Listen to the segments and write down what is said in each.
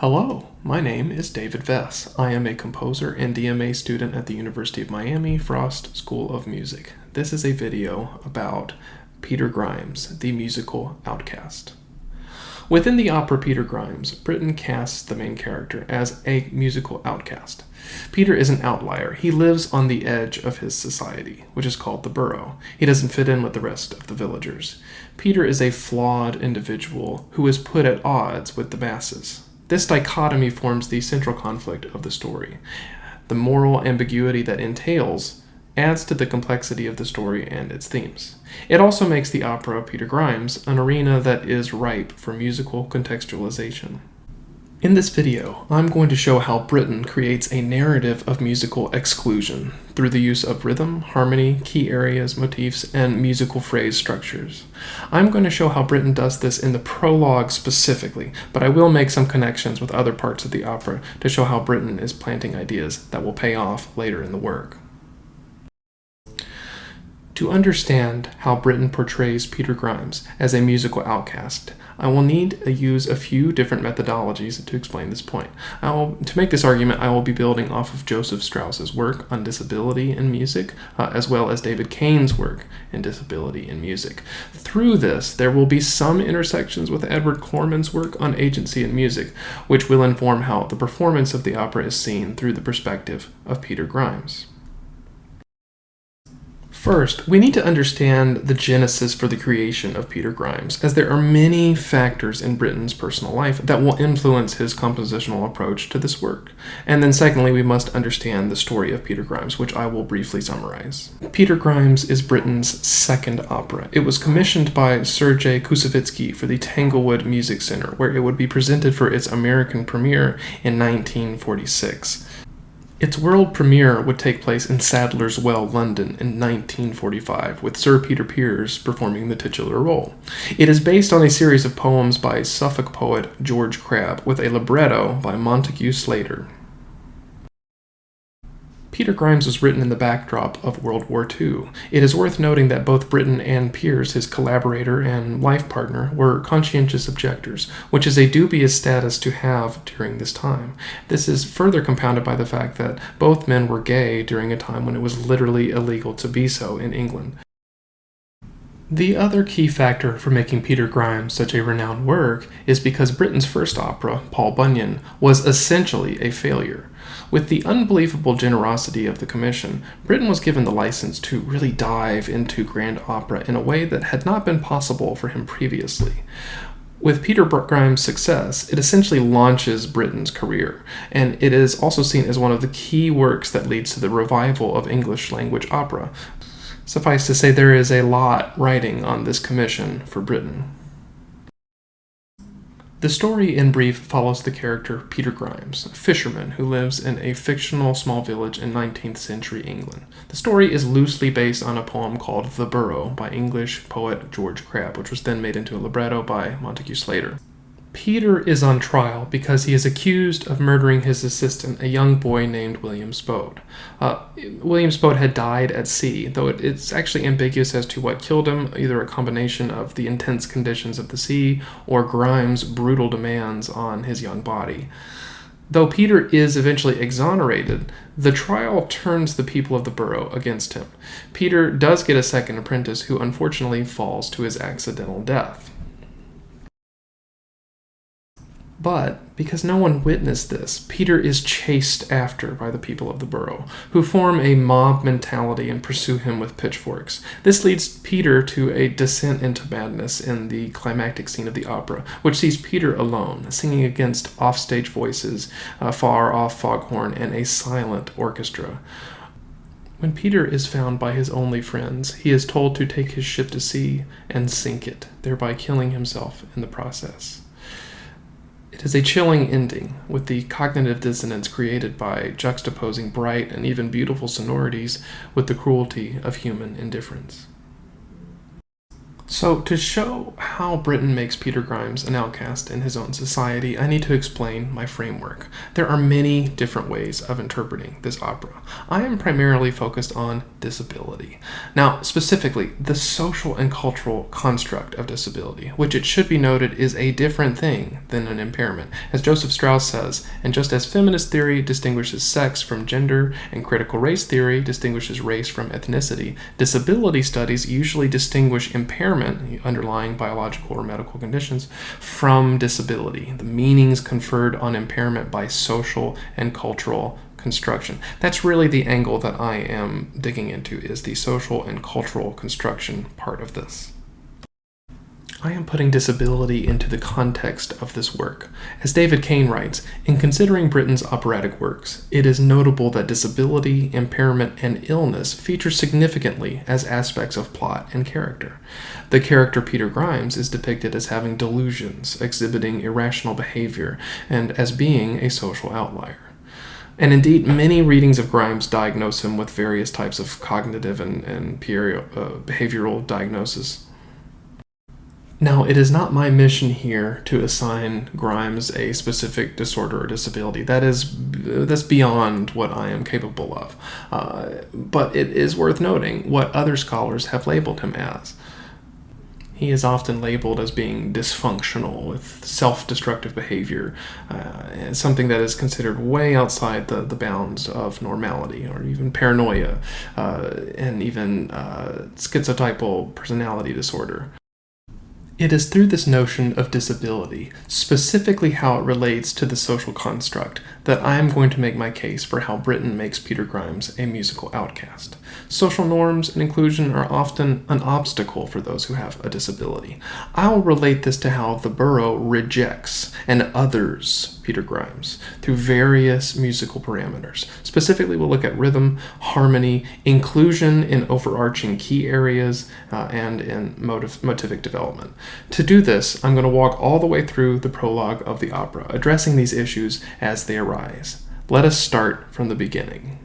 Hello, my name is David Vess. I am a composer and DMA student at the University of Miami Frost School of Music. This is a video about Peter Grimes, the musical Outcast. Within the opera Peter Grimes, Britten casts the main character as a musical outcast. Peter is an outlier. He lives on the edge of his society, which is called the Borough. He doesn't fit in with the rest of the villagers. Peter is a flawed individual who is put at odds with the masses. This dichotomy forms the central conflict of the story. The moral ambiguity that entails adds to the complexity of the story and its themes. It also makes the opera Peter Grimes an arena that is ripe for musical contextualization. In this video, I'm going to show how Britten creates a narrative of musical exclusion through the use of rhythm, harmony, key areas, motifs, and musical phrase structures. I'm going to show how Britten does this in the prologue specifically, but I will make some connections with other parts of the opera to show how Britten is planting ideas that will pay off later in the work. To understand how Britten portrays Peter Grimes as a musical outcast, I will need to use a few different methodologies to explain this point. To make this argument, I will be building off of Joseph Straus's work on disability in music, as well as David Kane's work in disability in music. Through this, there will be some intersections with Edward Clorman's work on agency in music, which will inform how the performance of the opera is seen through the perspective of Peter Grimes. First, we need to understand the genesis for the creation of Peter Grimes, as there are many factors in Britten's personal life that will influence his compositional approach to this work. And then secondly, we must understand the story of Peter Grimes, which I will briefly summarize. Peter Grimes is Britten's second opera. It was commissioned by Sergei Koussevitzky for the Tanglewood Music Center, where it would be presented for its American premiere in 1946. Its world premiere would take place in Sadler's Well, London in 1945, with Sir Peter Pears performing the titular role. It is based on a series of poems by Suffolk poet George Crabbe, with a libretto by Montague Slater. Peter Grimes was written in the backdrop of World War II. It is worth noting that both Britten and Pears, his collaborator and life partner, were conscientious objectors, which is a dubious status to have during this time. This is further compounded by the fact that both men were gay during a time when it was literally illegal to be so in England. The other key factor for making Peter Grimes such a renowned work is because Britten's first opera, Paul Bunyan, was essentially a failure. With the unbelievable generosity of the commission, Britten was given the license to really dive into grand opera in a way that had not been possible for him previously. With Peter Grimes' success, it essentially launches Britten's career, and it is also seen as one of the key works that leads to the revival of English language opera. Suffice to say, there is a lot riding on this commission for Britten. The story, in brief, follows the character Peter Grimes, a fisherman who lives in a fictional small village in 19th century England. The story is loosely based on a poem called The Borough by English poet George Crabbe, which was then made into a libretto by Montague Slater. Peter is on trial because he is accused of murdering his assistant, a young boy named William Spode. William Spode had died at sea, though it's actually ambiguous as to what killed him, either a combination of the intense conditions of the sea or Grimes' brutal demands on his young body. Though Peter is eventually exonerated, the trial turns the people of the Borough against him. Peter does get a second apprentice who unfortunately falls to his accidental death. But, because no one witnessed this, Peter is chased after by the people of the Borough, who form a mob mentality and pursue him with pitchforks. This leads Peter to a descent into madness in the climactic scene of the opera, which sees Peter alone, singing against offstage voices, a far-off foghorn, and a silent orchestra. When Peter is found by his only friends, he is told to take his ship to sea and sink it, thereby killing himself in the process. It is a chilling ending, with the cognitive dissonance created by juxtaposing bright and even beautiful sonorities with the cruelty of human indifference. So, to show how Britten makes Peter Grimes an outcast in his own society, I need to explain my framework. There are many different ways of interpreting this opera. I am primarily focused on disability. Now, specifically, the social and cultural construct of disability, which it should be noted is a different thing than an impairment. As Joseph Straus says, and just as feminist theory distinguishes sex from gender and critical race theory distinguishes race from ethnicity, disability studies usually distinguish impairment, underlying biological or medical conditions, from disability, the meanings conferred on impairment by social and cultural construction. That's really the angle that I am digging into, is the social and cultural construction part of this. I am putting disability into the context of this work. As David Kane writes, in considering Britten's operatic works, it is notable that disability, impairment, and illness feature significantly as aspects of plot and character. The character Peter Grimes is depicted as having delusions, exhibiting irrational behavior, and as being a social outlier. And indeed, many readings of Grimes diagnose him with various types of cognitive and behavioral diagnosis. Now, it is not my mission here to assign Grimes a specific disorder or disability. That's beyond what I am capable of. But it is worth noting what other scholars have labeled him as. He is often labeled as being dysfunctional, with self-destructive behavior, something that is considered way outside the bounds of normality, or even paranoia, and even schizotypal personality disorder. It is through this notion of disability, specifically how it relates to the social construct, that I am going to make my case for how Britten makes Peter Grimes a musical outcast. Social norms and inclusion are often an obstacle for those who have a disability. I will relate this to how the Borough rejects and others Peter Grimes through various musical parameters. Specifically, we'll look at rhythm, harmony, inclusion in overarching key areas, and in motivic development. To do this, I'm going to walk all the way through the prologue of the opera, addressing these issues as they arise. Let us start from the beginning.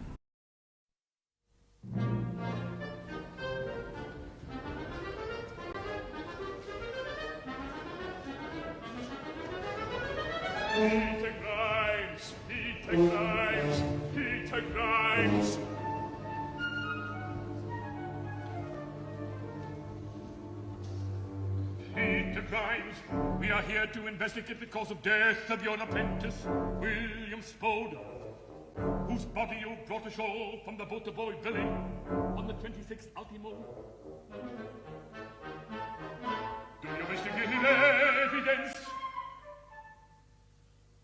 Peter Grimes, Peter Grimes, Peter Grimes. Peter Grimes, we are here to investigate the cause of death of your apprentice, William Spode, whose body you brought ashore from the Boy village on the 26th ultimo. Do you wish to give me evidence?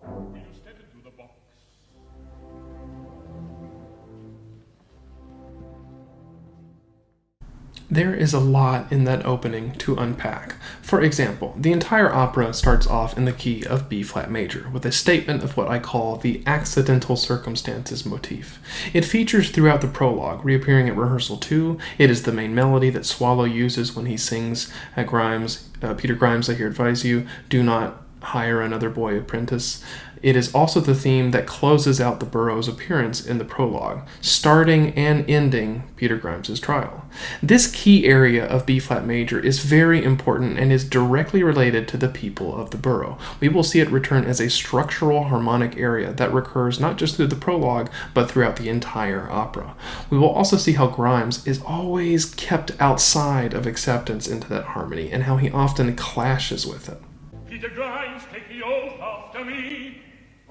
Will you step into the box? There is a lot in that opening to unpack. For example, the entire opera starts off in the key of B-flat major, with a statement of what I call the accidental circumstances motif. It features throughout the prologue, reappearing at rehearsal 2. It is the main melody that Swallow uses when he sings at Grimes, Peter Grimes, I here advise you, do not hire another boy apprentice. It is also the theme that closes out the Borough's appearance in the prologue, starting and ending Peter Grimes' trial. This key area of B-flat major is very important and is directly related to the people of the Borough. We will see it return as a structural harmonic area that recurs not just through the prologue, but throughout the entire opera. We will also see how Grimes is always kept outside of acceptance into that harmony, and how he often clashes with it. Peter Grimes, take the oath after me.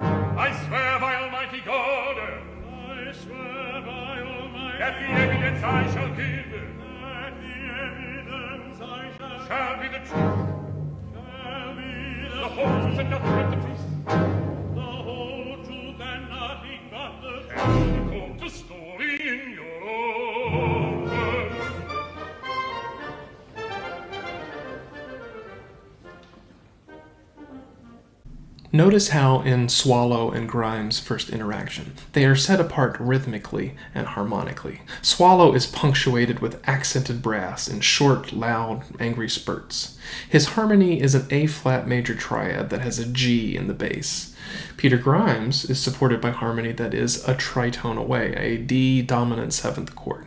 I swear by Almighty God, I swear by Almighty, that the evidence I shall give, that the evidence I shall be the truth, shall be the whole truth and nothing but the truth, the whole truth and nothing but the truth, and quote the story in your own words. Notice how in Swallow and Grimes' first interaction, they are set apart rhythmically and harmonically. Swallow is punctuated with accented brass in short, loud, angry spurts. His harmony is an A-flat major triad that has a G in the bass. Peter Grimes is supported by harmony that is a tritone away, a D dominant seventh chord.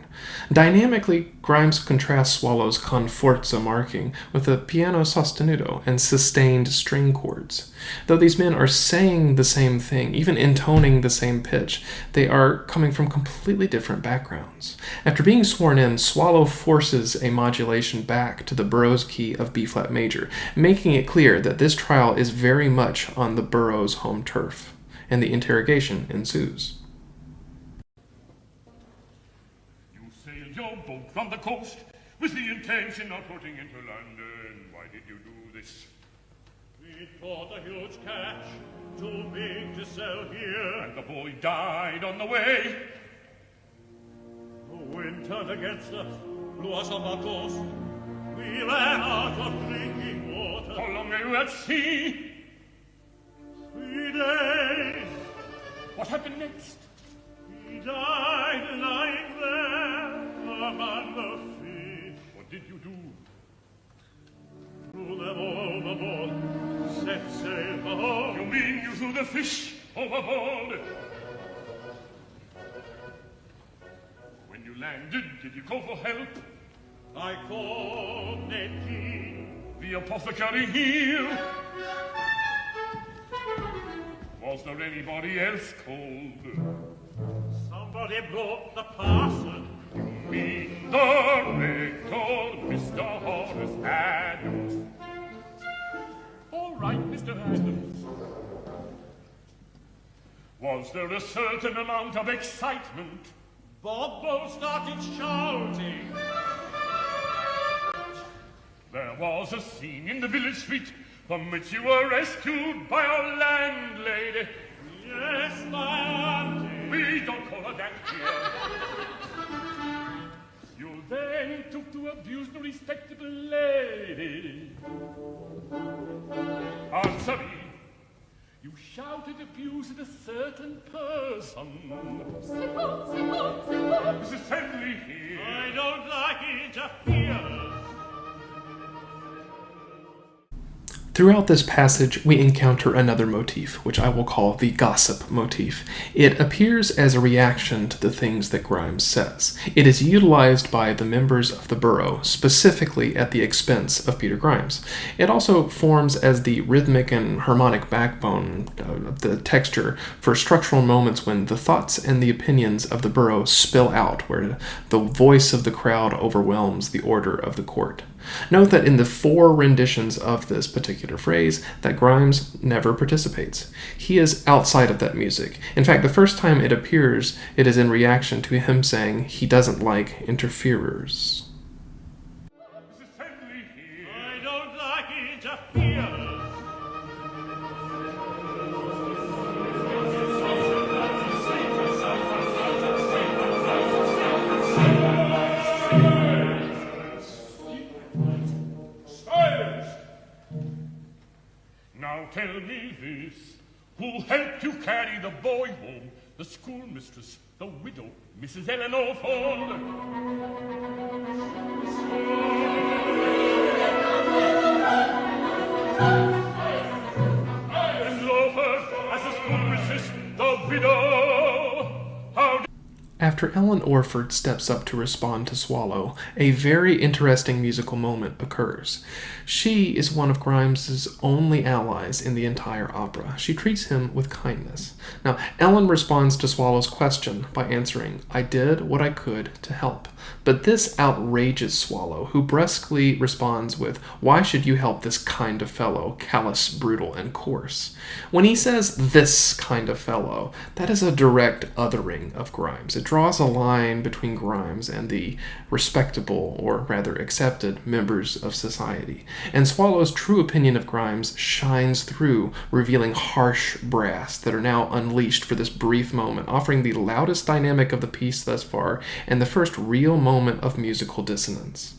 Dynamically, Grimes contrasts Swallow's con forza marking with a piano sostenuto and sustained string chords. Though these men are saying the same thing, even intoning the same pitch, they are coming from completely different backgrounds. After being sworn in, Swallow forces a modulation back to the Borough's key of B-flat major, making it clear that this trial is very much on the Borough's home turf, and the interrogation ensues. Your boat from the coast with the intention of putting into London. Why did you do this? We caught a huge catch, too big to sell here. And the boy died on the way. The wind turned against us, blew us on the coast. We ran out of drinking water. How long were you at sea? 3 days. What happened next? He died lying there among the fish. What did you do? Threw them overboard, set sail for home. You mean you threw the fish overboard? When you landed, did you call for help? I called Ned King, the apothecary here. Was there anybody else called? Somebody brought the parson. You mean the rector, Mr. Horace Adams? All right, Mr. Adams. Was there a certain amount of excitement? Bob started shouting. There was a scene in the village street from which you were rescued by our landlady. Yes, my auntie. We don't call her that here. You then took to abuse the respectable lady. Answer me. You shouted abuse at a certain person. Mrs. Henley here. I don't like interference. Throughout this passage, we encounter another motif, which I will call the gossip motif. It appears as a reaction to the things that Grimes says. It is utilized by the members of the Borough, specifically at the expense of Peter Grimes. It also forms as the rhythmic and harmonic backbone of the texture for structural moments when the thoughts and the opinions of the Borough spill out, where the voice of the crowd overwhelms the order of the court. Note that in the 4 renditions of this particular phrase, that Grimes never participates. He is outside of that music. In fact, the first time it appears, it is in reaction to him saying he doesn't like interferers. Mrs. Henley here. I don't like interference. Now tell me this. Who helped you carry the boy home? The schoolmistress, the widow, Mrs. Eleanor Ford? And loafers as the schoolmistress, the widow? How After Ellen Orford steps up to respond to Swallow, a very interesting musical moment occurs. She is one of Grimes's only allies in the entire opera. She treats him with kindness. Now, Ellen responds to Swallow's question by answering, "I did what I could to help." But this outrages Swallow, who brusquely responds with, "Why should you help this kind of fellow, callous, brutal, and coarse?" When he says "this kind of fellow," that is a direct othering of Grimes. It draws a line between Grimes and the respectable, or rather accepted, members of society. And Swallow's true opinion of Grimes shines through, revealing harsh brass that are now unleashed for this brief moment, offering the loudest dynamic of the piece thus far, and the first real moment of musical dissonance.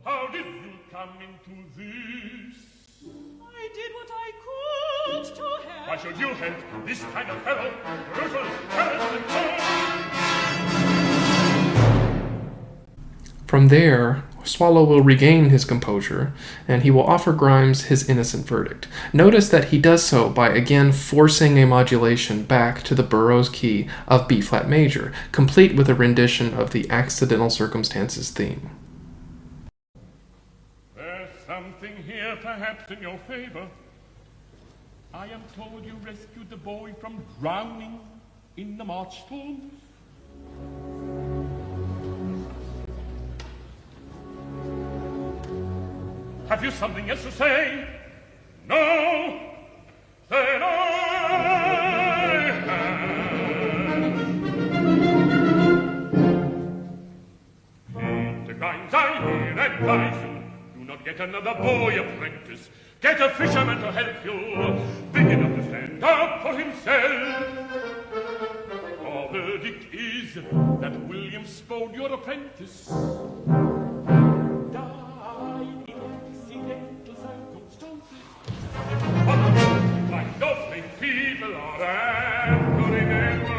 How did you come into this? I did what I could to help. Why should you help this kind of fellow? Brutal, callous, and cold? From there, Swallow will regain his composure, and he will offer Grimes his innocent verdict. Notice that he does so by again forcing a modulation back to the Borough's key of B-flat major, complete with a rendition of the accidental circumstances theme. There's something here perhaps in your favor. I am told you rescued the boy from drowning in the March storms. Have you something else to say? No? Then I have. Peter Grimes, I here advise you, do not get another boy apprentice. Get a fisherman to help you, big enough to stand up for himself. Our verdict is that William Spode, your apprentice, died in accidental circumstances. But my lovely people are apt to remember.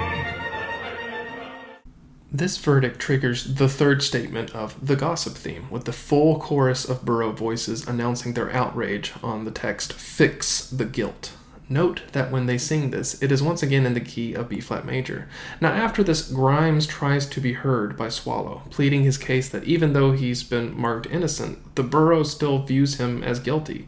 This verdict triggers the third statement of the gossip theme, with the full chorus of Borough voices announcing their outrage on the text, "Fix the guilt." Note that when they sing this, it is once again in the key of B-flat major. Now after this, Grimes tries to be heard by Swallow, pleading his case that even though he's been marked innocent, the Borough still views him as guilty.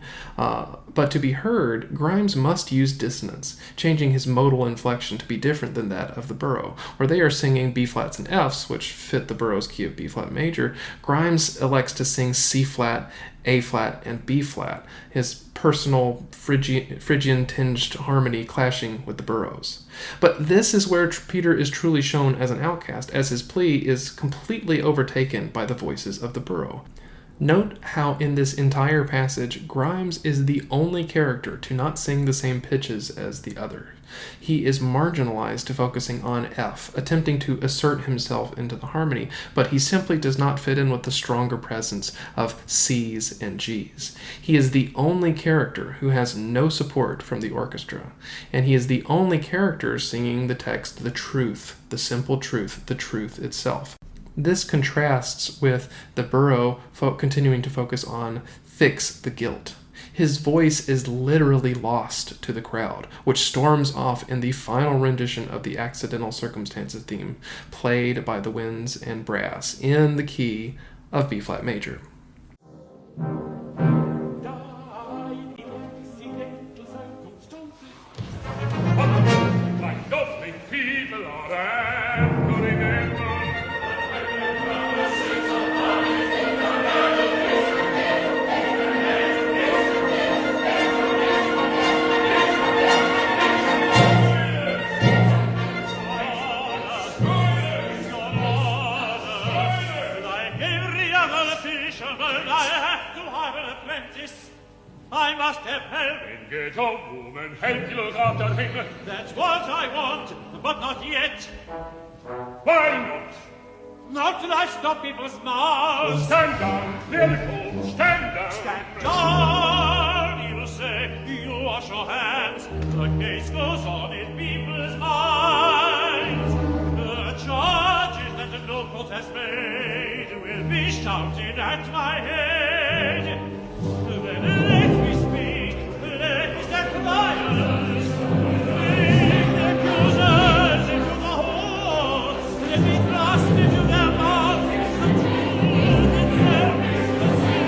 But to be heard, Grimes must use dissonance, changing his modal inflection to be different than that of the Borough. Where they are singing B-flats and Fs, which fit the Borough's key of B-flat major, Grimes elects to sing C-flat, A-flat, and B-flat, his personal Phrygian-tinged harmony clashing with the Borough's. But this is where Peter is truly shown as an outcast, as his plea is completely overtaken by the voices of the Borough. Note how in this entire passage, Grimes is the only character to not sing the same pitches as the other. He is marginalized to focusing on F, attempting to assert himself into the harmony, but he simply does not fit in with the stronger presence of C's and G's. He is the only character who has no support from the orchestra, and he is the only character singing the text, the truth, the simple truth, the truth itself. This contrasts with the Borough continuing to focus on fix the guilt. His voice is literally lost to the crowd, which storms off in the final rendition of the accidental circumstances theme, played by the winds and brass in the key of B-flat major. My lovely people are apt to remember. I must have help. Then get a woman, help you look after him. That's what I want, but not yet. Why not? Not till I stop people's mouths. Stand down, Jericho, stand down. Stand down, you'll say, you wash your hands. The case goes on in people's minds. The charges that the no court has made will be shouted at my head. Then let me speak, let me stand quiet. Bring the accusers into the hall. Let me thrust into their mouths the truth itself, the sin,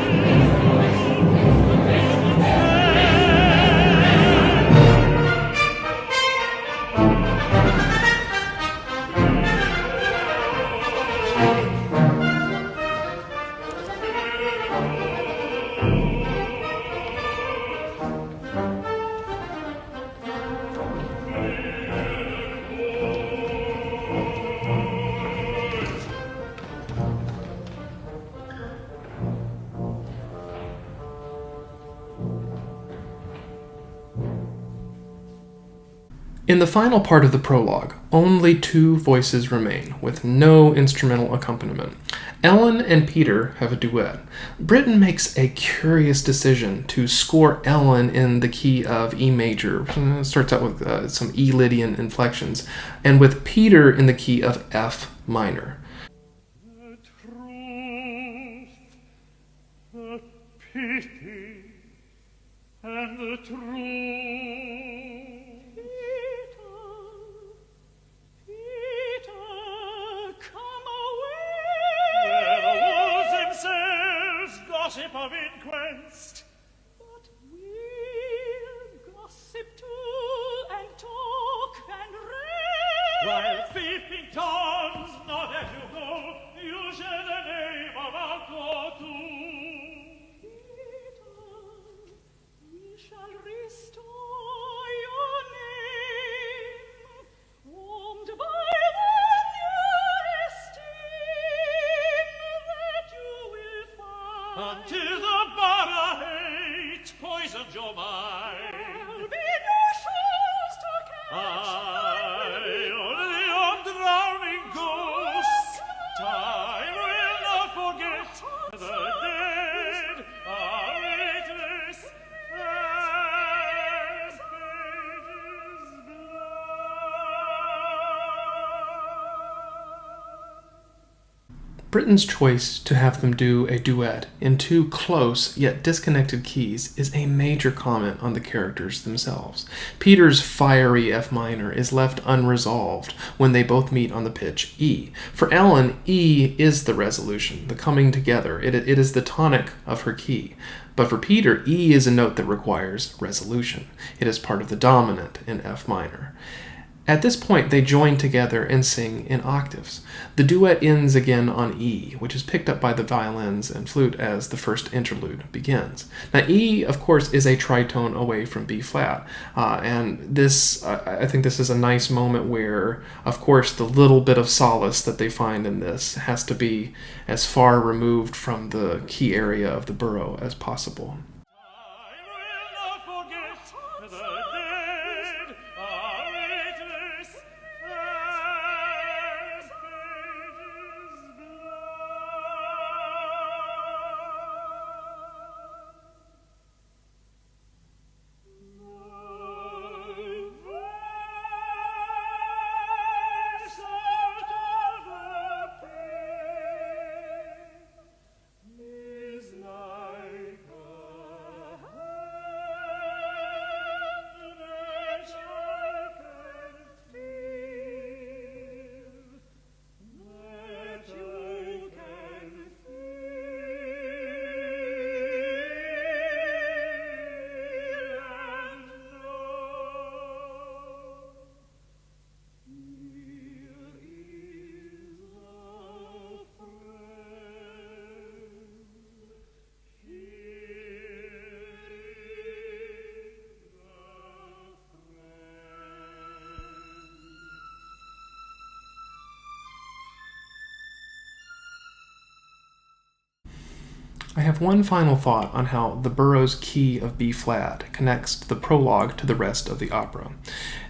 the painful In the final part of the prologue, only two voices remain, with no instrumental accompaniment. Ellen and Peter have a duet. Britten makes a curious decision to score Ellen in the key of E major, starts out with some E Lydian inflections, and with Peter in the key of F minor. The truth pity and the truth. Peter, come away. Where the wolves themselves gossip of inquest, But we'll gossip too, and talk and rave. while peeping toms nod as you go, you share the name of our go-to. Peter, we shall restore your name, warmed by the new esteem that you will find. Until the Borough hate poisons your mind. There'll be no shows to catch. Only on drowning ghosts. Time will not forget the dead are weightless as pages blood. Britten's choice to have them do a duet in two close yet disconnected keys is a major comment on the characters themselves. Peter's fiery F minor is left unresolved when they both meet on the pitch E. For Ellen, E is the resolution, the coming together. It is the tonic of her key. But for Peter, E is a note that requires resolution. It is part of the dominant in F minor. At this point, they join together and sing in octaves. The duet ends again on E, which is picked up by the violins and flute as the first interlude begins. Now, E, of course, is a tritone away from B flat, and this, I think this is a nice moment where, of course, the little bit of solace that they find in this has to be as far removed from the key area of the Borough as possible. I will not forget the dead are weightless as pages blood. Out of the pain is like a hand that I can feel, that you can feel and know. Here is a friend. Here is I have one final thought on how the Borough's key of B flat connects the prologue to the rest of the opera.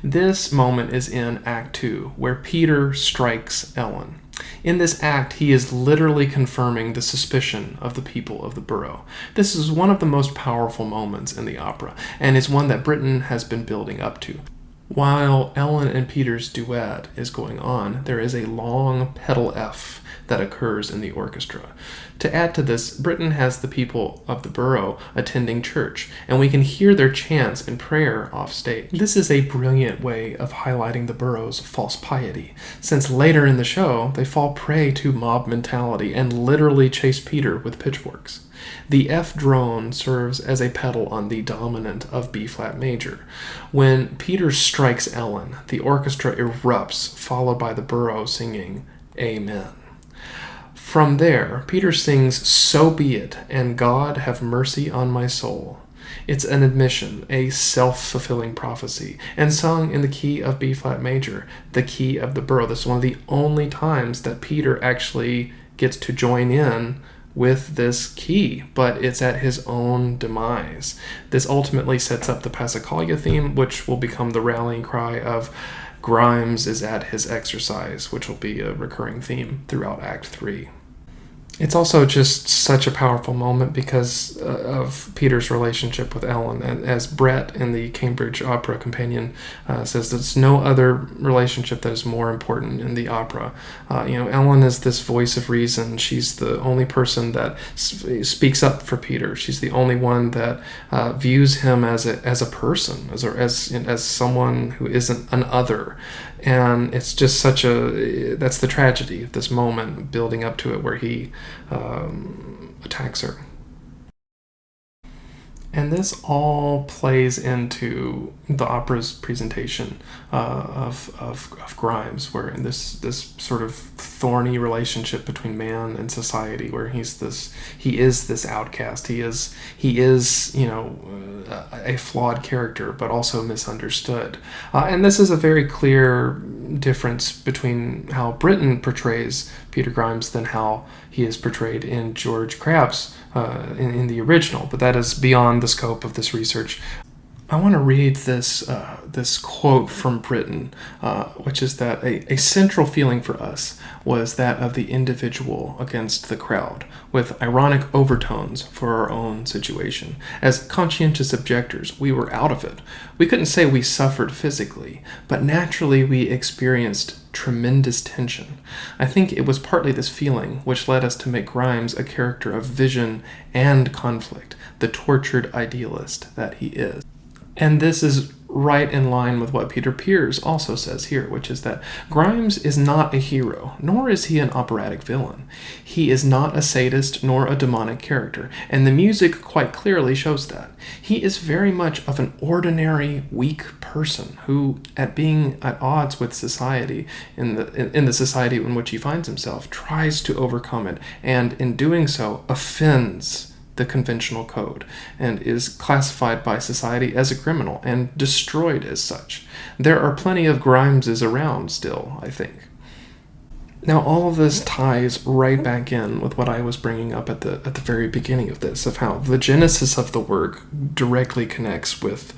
This moment is in Act 2, where Peter strikes Ellen. In this act, he is literally confirming the suspicion of the people of the Borough. This is one of the most powerful moments in the opera, and is one that Britten has been building up to. While Ellen and Peter's duet is going on, there is a long pedal F that occurs in the orchestra. To add to this, Britten has the people of the Borough attending church, and we can hear their chants and prayer off stage. This is a brilliant way of highlighting the Borough's false piety, since later in the show, they fall prey to mob mentality and literally chase Peter with pitchforks. The F drone serves as a pedal on the dominant of B flat major. When Peter strikes Ellen, the orchestra erupts, followed by the Borough singing Amen. From there, Peter sings So Be It, and God have mercy on my soul. It's an admission, a self-fulfilling prophecy, and sung in the key of B flat major, the key of the Borough. This is one of the only times that Peter actually gets to join in with this key, but it's at his own demise. This ultimately sets up the Passacaglia theme, which will become the rallying cry of Grimes is at his exercise, which will be a recurring theme throughout Act 3. It's also just such a powerful moment because of Peter's relationship with Ellen. As Brett in the Cambridge Opera Companion says, there's no other relationship that is more important in the opera. Ellen is this voice of reason. She's the only person that speaks up for Peter. She's the only one that views him as a person, as someone who isn't an other. And it's just that's the tragedy of this moment building up to it where he attacks her. And this all plays into the opera's presentation of Grimes, where in this sort of thorny relationship between man and society, where he is this outcast. He is a flawed character, but also misunderstood. And this is a very clear difference between how Britten portrays Peter Grimes than how he is portrayed in George Crabbe's in the original, but that is beyond the scope of this research. I want to read this quote from Britten, which is that a central feeling for us was that of the individual against the crowd, with ironic overtones for our own situation. As conscientious objectors, we were out of it. We couldn't say we suffered physically, but naturally we experienced tremendous tension. I think it was partly this feeling which led us to make Grimes a character of vision and conflict, the tortured idealist that he is. And this is right in line with what Peter Pears also says here, which is that Grimes is not a hero, nor is he an operatic villain. He is not a sadist nor a demonic character, and the music quite clearly shows that. He is very much of an ordinary, weak person who, at being at odds with society, in the society in which he finds himself, tries to overcome it, and in doing so offends the conventional code, and is classified by society as a criminal and destroyed as such. There are plenty of Grimeses around still, I think. Now, all of this ties right back in with what I was bringing up at the very beginning of this, of how the genesis of the work directly connects with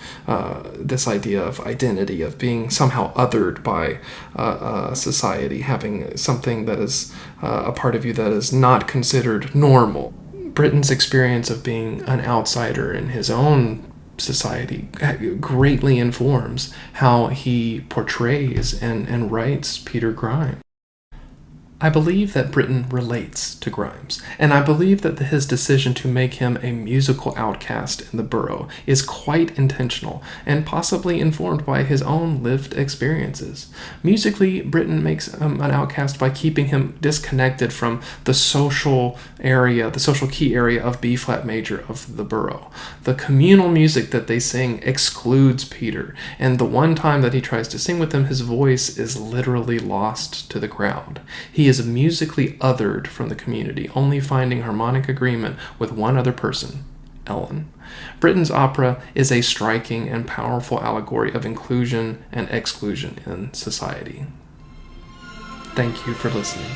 this idea of identity, of being somehow othered by society, having something that is a part of you that is not considered normal. Britten's experience of being an outsider in his own society greatly informs how he portrays and writes Peter Grimes. I believe that Britten relates to Grimes, and I believe that his decision to make him a musical outcast in the Borough is quite intentional, and possibly informed by his own lived experiences. Musically, Britten makes him an outcast by keeping him disconnected from the social key area of B-flat major of the Borough. The communal music that they sing excludes Peter, and the one time that he tries to sing with them, his voice is literally lost to the crowd. He is musically othered from the community, only finding harmonic agreement with one other person, Ellen. Britten's opera is a striking and powerful allegory of inclusion and exclusion in society. Thank you for listening.